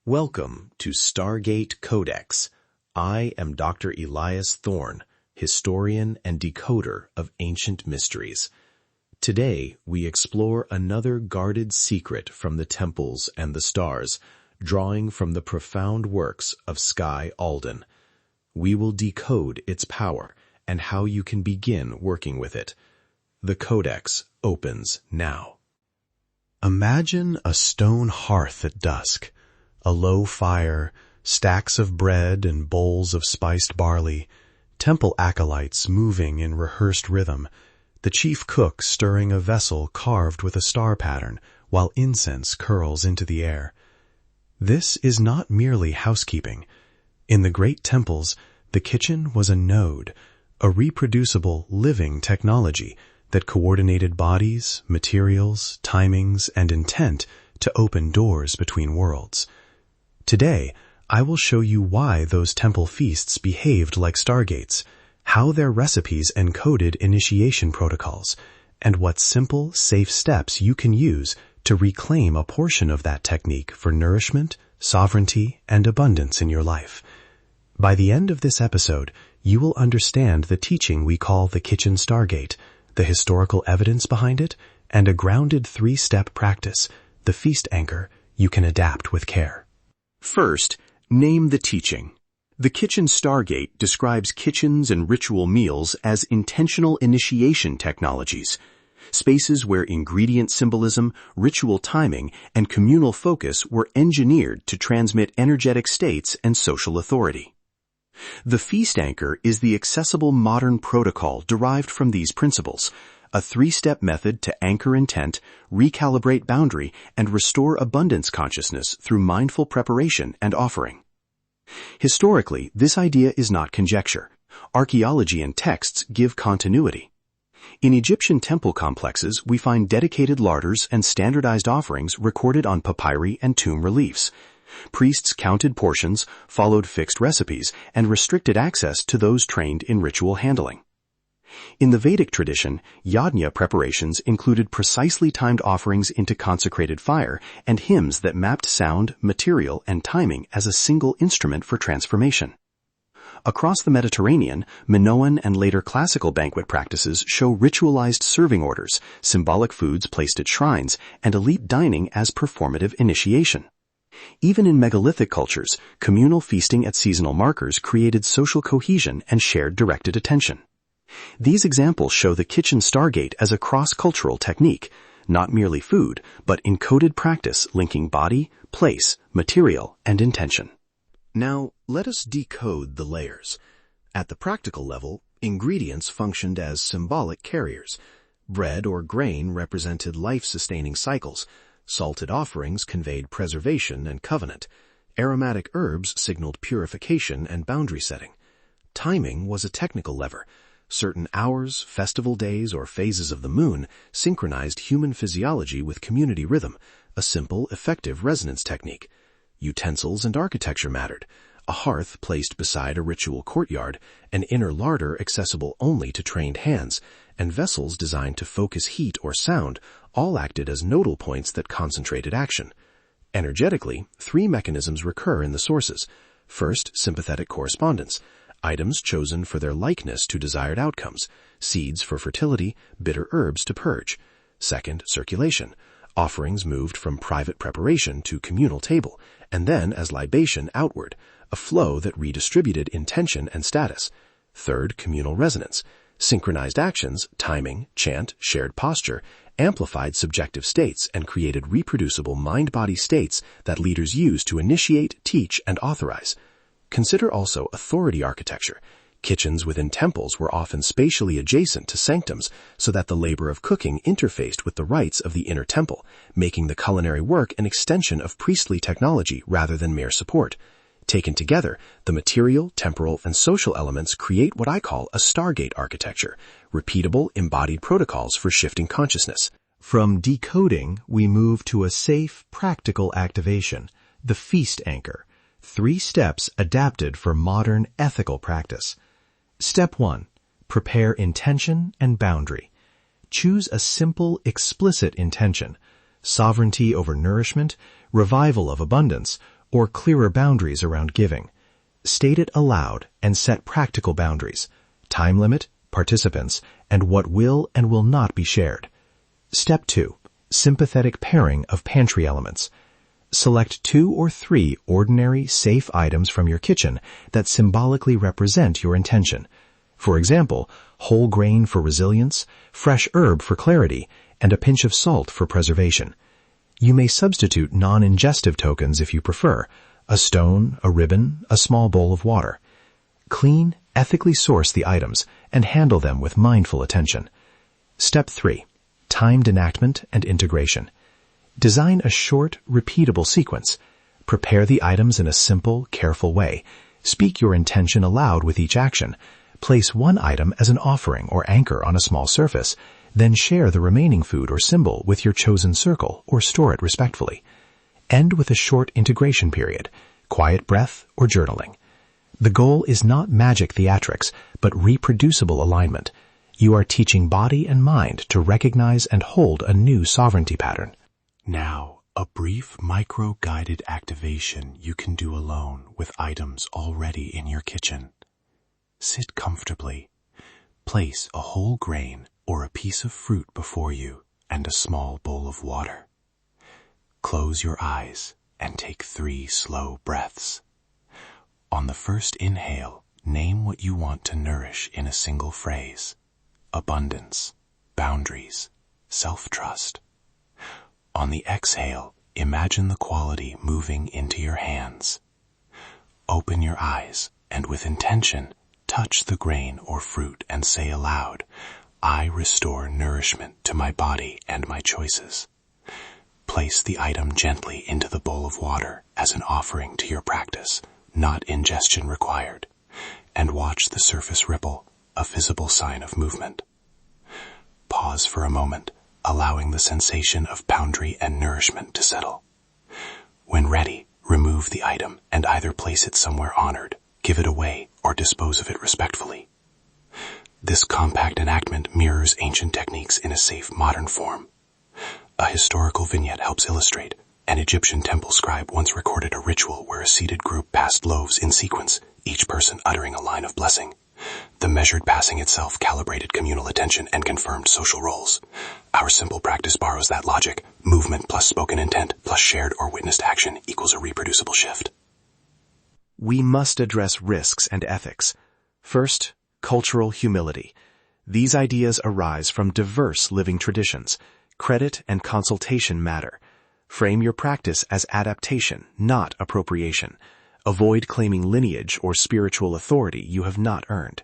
Welcome to Stargate Codex. I am Dr. Elias Thorn, historian and decoder of ancient mysteries. Today, we explore another guarded secret from the temples and the stars, drawing from the profound works of Skye Alden. We will decode its power and how you can begin working with it. The Codex opens now. Imagine a stone hearth at dusk. A low fire, stacks of bread and bowls of spiced barley, temple acolytes moving in rehearsed rhythm, the chief cook stirring a vessel carved with a star pattern while incense curls into the air. This is not merely housekeeping. In the great temples, the kitchen was a node, a reproducible, living technology that coordinated bodies, materials, timings, and intent to open doors between worlds. Today, I will show you why those temple feasts behaved like stargates, how their recipes encoded initiation protocols, and what simple, safe steps you can use to reclaim a portion of that technique for nourishment, sovereignty, and abundance in your life. By the end of this episode, you will understand the teaching we call the kitchen stargate, the historical evidence behind it, and a grounded three-step practice, the feast anchor, you can adapt with care. First, name the teaching. The kitchen stargate describes kitchens and ritual meals as intentional initiation technologies, spaces where ingredient symbolism, ritual timing, and communal focus were engineered to transmit energetic states and social authority. The feast anchor is the accessible modern protocol derived from these principles, a three-step method to anchor intent, recalibrate boundary, and restore abundance consciousness through mindful preparation and offering. Historically, this idea is not conjecture. Archaeology and texts give continuity. In Egyptian temple complexes, we find dedicated larders and standardized offerings recorded on papyri and tomb reliefs. Priests counted portions, followed fixed recipes, and restricted access to those trained in ritual handling. In the Vedic tradition, yajna preparations included precisely timed offerings into consecrated fire and hymns that mapped sound, material, and timing as a single instrument for transformation. Across the Mediterranean, Minoan and later classical banquet practices show ritualized serving orders, symbolic foods placed at shrines, and elite dining as performative initiation. Even in megalithic cultures, communal feasting at seasonal markers created social cohesion and shared directed attention. These examples show the kitchen stargate as a cross-cultural technique, not merely food, but encoded practice linking body, place, material, and intention. Now, let us decode the layers. At the practical level, ingredients functioned as symbolic carriers. Bread or grain represented life-sustaining cycles. Salted offerings conveyed preservation and covenant. Aromatic herbs signaled purification and boundary setting. Timing was a technical lever. Certain hours, festival days, or phases of the moon synchronized human physiology with community rhythm, a simple, effective resonance technique. Utensils and architecture mattered. A hearth placed beside a ritual courtyard, an inner larder accessible only to trained hands, and vessels designed to focus heat or sound all acted as nodal points that concentrated action. Energetically, three mechanisms recur in the sources. First, sympathetic correspondence. Items chosen for their likeness to desired outcomes, seeds for fertility, bitter herbs to purge. Second, circulation. Offerings moved from private preparation to communal table, and then as libation outward, a flow that redistributed intention and status. Third, communal resonance. Synchronized actions, timing, chant, shared posture, amplified subjective states and created reproducible mind-body states that leaders use to initiate, teach, and authorize. Consider also authority architecture. Kitchens within temples were often spatially adjacent to sanctums so that the labor of cooking interfaced with the rites of the inner temple, making the culinary work an extension of priestly technology rather than mere support. Taken together, the material, temporal, and social elements create what I call a Stargate architecture, repeatable, embodied protocols for shifting consciousness. From decoding, we move to a safe, practical activation, the feast anchor. 3 steps adapted for modern ethical practice. Step 1. Prepare intention and boundary. Choose a simple, explicit intention, sovereignty over nourishment, revival of abundance, or clearer boundaries around giving. State it aloud and set practical boundaries, time limit, participants, and what will and will not be shared. Step 2. Sympathetic pairing of pantry elements. Select 2 or 3 ordinary, safe items from your kitchen that symbolically represent your intention. For example, whole grain for resilience, fresh herb for clarity, and a pinch of salt for preservation. You may substitute non-ingestive tokens if you prefer, a stone, a ribbon, a small bowl of water. Clean, ethically source the items and handle them with mindful attention. Step 3. Timed enactment and integration. Design a short, repeatable sequence. Prepare the items in a simple, careful way. Speak your intention aloud with each action. Place one item as an offering or anchor on a small surface. Then share the remaining food or symbol with your chosen circle or store it respectfully. End with a short integration period, quiet breath, or journaling. The goal is not magic theatrics, but reproducible alignment. You are teaching body and mind to recognize and hold a new sovereignty pattern. Now, a brief micro-guided activation you can do alone with items already in your kitchen. Sit comfortably. Place a whole grain or a piece of fruit before you and a small bowl of water. Close your eyes and take 3 slow breaths. On the first inhale, name what you want to nourish in a single phrase. Abundance, boundaries, self-trust. On the exhale, imagine the quality moving into your hands. Open your eyes and with intention, touch the grain or fruit and say aloud, I restore nourishment to my body and my choices. Place the item gently into the bowl of water as an offering to your practice, not ingestion required, and watch the surface ripple, a visible sign of movement. Pause for a moment, allowing the sensation of boundary and nourishment to settle. When ready, remove the item and either place it somewhere honored, give it away, or dispose of it respectfully. This compact enactment mirrors ancient techniques in a safe, modern form. A historical vignette helps illustrate. An Egyptian temple scribe once recorded a ritual where a seated group passed loaves in sequence, each person uttering a line of blessing. The measured passing itself calibrated communal attention and confirmed social roles. Our simple practice borrows that logic. Movement plus spoken intent plus shared or witnessed action equals a reproducible shift. We must address risks and ethics. First, cultural humility. These ideas arise from diverse living traditions. Credit and consultation matter. Frame your practice as adaptation, not appropriation. Avoid claiming lineage or spiritual authority you have not earned.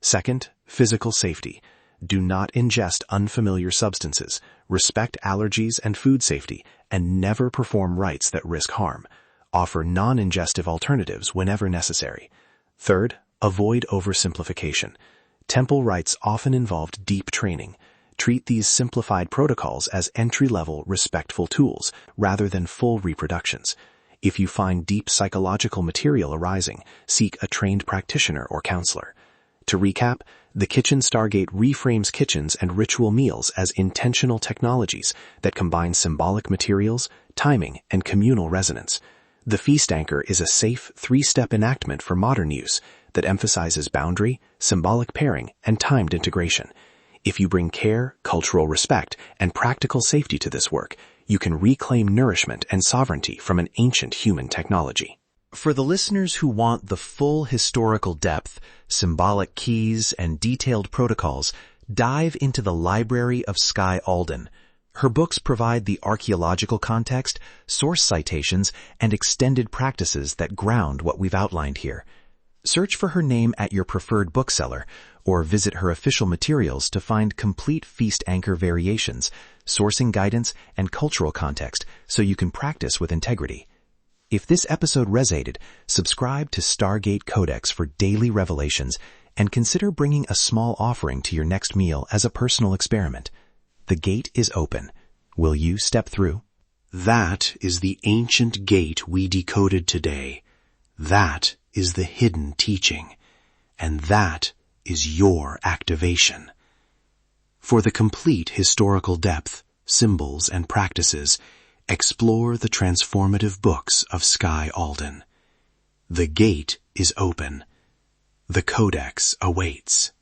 Second, physical safety. Do not ingest unfamiliar substances. Respect allergies and food safety, and never perform rites that risk harm. Offer non-ingestive alternatives whenever necessary. Third, avoid oversimplification. Temple rites often involved deep training. Treat these simplified protocols as entry-level, respectful tools, rather than full reproductions. If you find deep psychological material arising, seek a trained practitioner or counselor. To recap, the Kitchen Stargate reframes kitchens and ritual meals as intentional technologies that combine symbolic materials, timing, and communal resonance. The feast anchor is a safe, 3-step enactment for modern use that emphasizes boundary, symbolic pairing, and timed integration. If you bring care, cultural respect, and practical safety to this work, you can reclaim nourishment and sovereignty from an ancient human technology. For the listeners who want the full historical depth, symbolic keys, and detailed protocols, dive into the library of Skye Alden. Her books provide the archaeological context, source citations, and extended practices that ground what we've outlined here. Search for her name at your preferred bookseller, or visit her official materials to find complete feast anchor variations, sourcing guidance, and cultural context so you can practice with integrity. If this episode resonated, subscribe to Stargate Codex for daily revelations and consider bringing a small offering to your next meal as a personal experiment. The gate is open. Will you step through? That is the ancient gate we decoded today. That is the hidden teaching. And that is your activation. For the complete historical depth, symbols, and practices, Explore the transformative books of Skye Alden. The gate is open. The codex awaits.